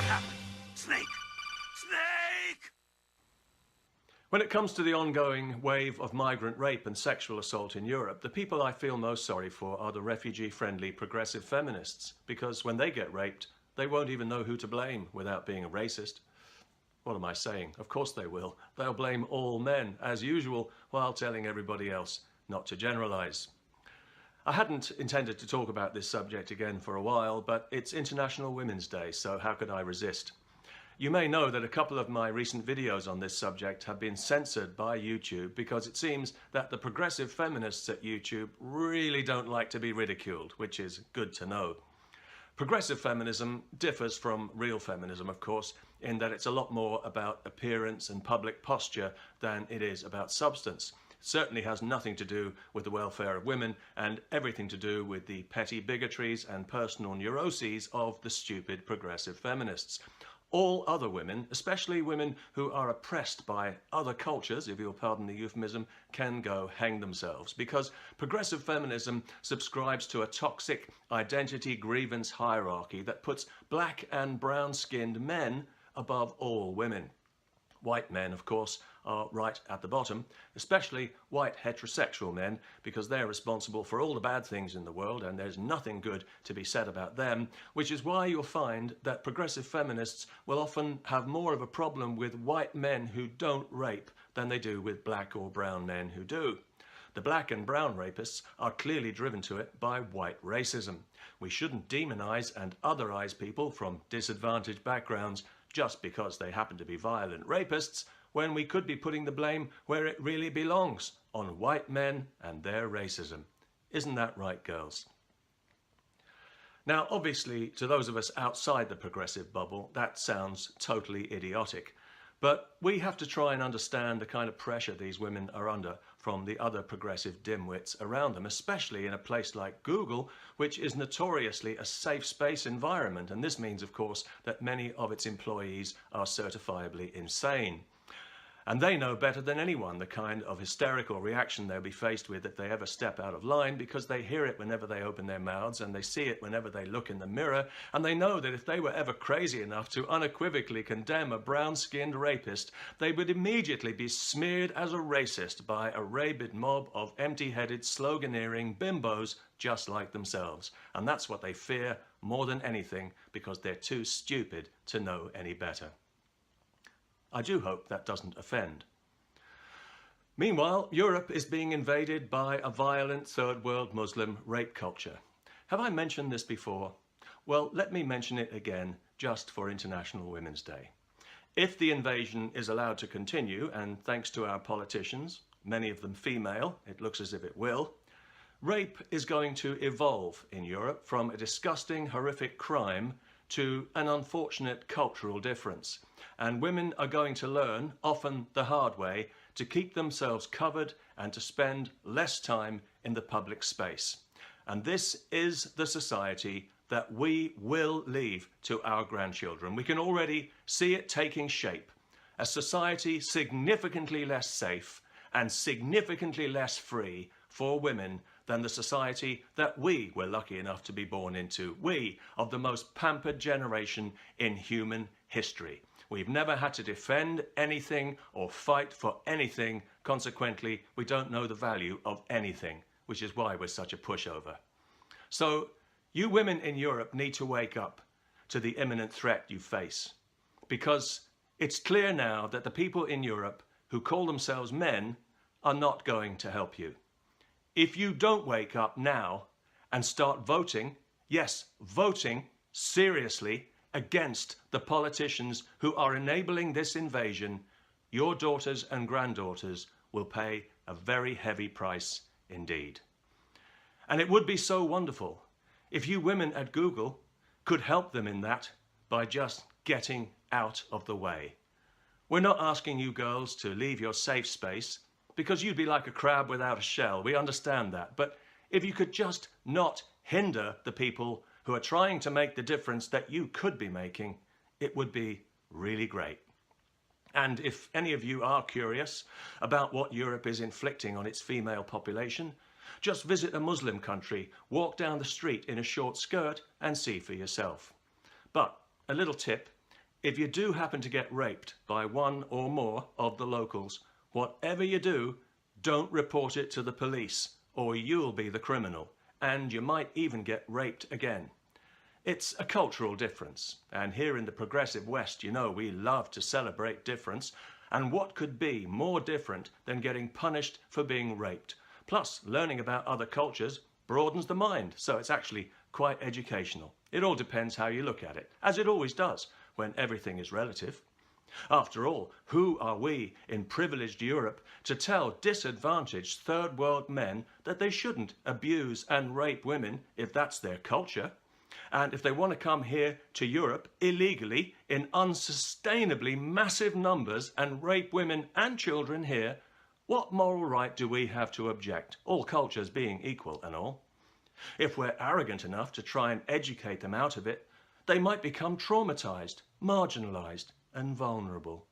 What happened? Snake! Snake! When it comes to the ongoing wave of migrant rape and sexual assault in Europe, the people I feel most sorry for are the refugee-friendly progressive feminists, because when they get raped, they won't even know who to blame without being a racist. What am I saying? Of course they will. They'll blame all men, as usual, while telling everybody else not to generalise. I hadn't intended to talk about this subject again for a while, but it's International Women's Day, so how could I resist? You may know that a couple of my recent videos on this subject have been censored by YouTube because it seems that the progressive feminists at YouTube really don't like to be ridiculed, which is good to know. Progressive feminism differs from real feminism, of course, in that it's a lot more about appearance and public posture than it is about substance. It certainly has nothing to do with the welfare of women and everything to do with the petty bigotries and personal neuroses of the stupid progressive feminists. All other women, especially women who are oppressed by other cultures, if you'll pardon the euphemism, can go hang themselves, because progressive feminism subscribes to a toxic identity grievance hierarchy that puts black and brown-skinned men above all women. White men, of course, are right at the bottom, especially white heterosexual men, because they're responsible for all the bad things in the world and there's nothing good to be said about them, which is why you'll find that progressive feminists will often have more of a problem with white men who don't rape than they do with black or brown men who do. The black and brown rapists are clearly driven to it by white racism. We shouldn't demonize and otherize people from disadvantaged backgrounds just because they happen to be violent rapists, when we could be putting the blame where it really belongs, on white men and their racism. Isn't that right, girls? Now, obviously, to those of us outside the progressive bubble, that sounds totally idiotic. But we have to try and understand the kind of pressure these women are under from the other progressive dimwits around them, especially in a place like Google, which is notoriously a safe space environment. And this means, of course, that many of its employees are certifiably insane. And they know better than anyone the kind of hysterical reaction they'll be faced with if they ever step out of line, because they hear it whenever they open their mouths and they see it whenever they look in the mirror, and they know that if they were ever crazy enough to unequivocally condemn a brown-skinned rapist, they would immediately be smeared as a racist by a rabid mob of empty-headed, sloganeering bimbos just like themselves. And that's what they fear more than anything, because they're too stupid to know any better. I do hope that doesn't offend. Meanwhile, Europe is being invaded by a violent third world Muslim rape culture. Have I mentioned this before? Well, let me mention it again, just for International Women's Day. If the invasion is allowed to continue, and thanks to our politicians, many of them female, it looks as if it will, rape is going to evolve in Europe from a disgusting, horrific crime to an unfortunate cultural difference. And women are going to learn, often the hard way, to keep themselves covered and to spend less time in the public space. And this is the society that we will leave to our grandchildren. We can already see it taking shape. A society significantly less safe and significantly less free for women than the society that we were lucky enough to be born into. We, of the most pampered generation in human history. We've never had to defend anything or fight for anything. Consequently, we don't know the value of anything, which is why we're such a pushover. So, you women in Europe need to wake up to the imminent threat you face, because it's clear now that the people in Europe who call themselves men are not going to help you. If you don't wake up now and start voting, yes, voting seriously against the politicians who are enabling this invasion, your daughters and granddaughters will pay a very heavy price indeed. And it would be so wonderful if you women at Google could help them in that by just getting out of the way. We're not asking you girls to leave your safe space, because you'd be like a crab without a shell. We understand that. But if you could just not hinder the people who are trying to make the difference that you could be making, it would be really great. And if any of you are curious about what Europe is inflicting on its female population, just visit a Muslim country, walk down the street in a short skirt and see for yourself. But a little tip, if you do happen to get raped by one or more of the locals, whatever you do, don't report it to the police, or you'll be the criminal, and you might even get raped again. It's a cultural difference, and here in the progressive West, you know, we love to celebrate difference, and what could be more different than getting punished for being raped? Plus, learning about other cultures broadens the mind, so it's actually quite educational. It all depends how you look at it, as it always does when everything is relative. After all, who are we in privileged Europe to tell disadvantaged third world men that they shouldn't abuse and rape women if that's their culture? And if they want to come here to Europe illegally in unsustainably massive numbers and rape women and children here, what moral right do we have to object, all cultures being equal and all? If we're arrogant enough to try and educate them out of it, they might become traumatized, marginalized, and vulnerable.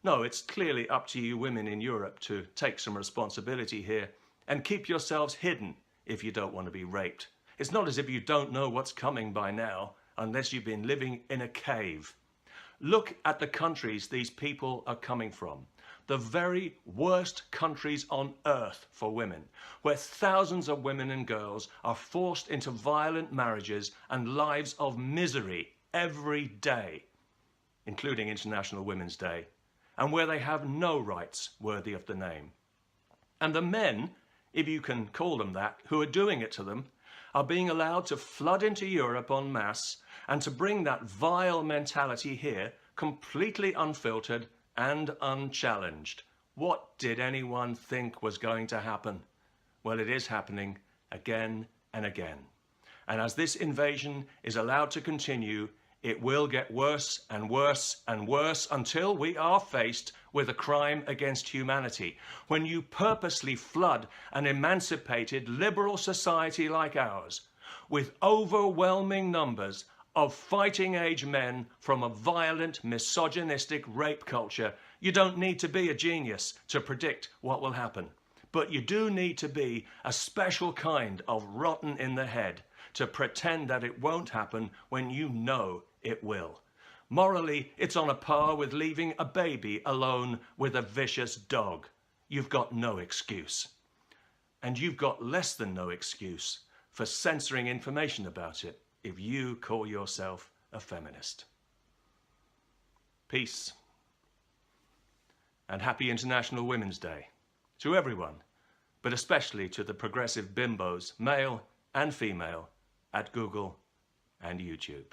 No, it's clearly up to you women in Europe to take some responsibility here and keep yourselves hidden if you don't want to be raped. It's not as if you don't know what's coming by now, unless you've been living in a cave. Look at the countries these people are coming from. The very worst countries on earth for women, where thousands of women and girls are forced into violent marriages and lives of misery every day, including International Women's Day, and where they have no rights worthy of the name. And the men, if you can call them that, who are doing it to them, are being allowed to flood into Europe en masse and to bring that vile mentality here completely unfiltered and unchallenged. What did anyone think was going to happen? Well, it is happening again and again. And as this invasion is allowed to continue, it will get worse and worse and worse until we are faced with a crime against humanity. When you purposely flood an emancipated liberal society like ours with overwhelming numbers of fighting age men from a violent, misogynistic rape culture, you don't need to be a genius to predict what will happen. But you do need to be a special kind of rotten in the head to pretend that it won't happen when you know it will. Morally, it's on a par with leaving a baby alone with a vicious dog. You've got no excuse. And you've got less than no excuse for censoring information about it if you call yourself a feminist. Peace. And happy International Women's Day to everyone, but especially to the progressive bimbos, male and female, at Google and YouTube.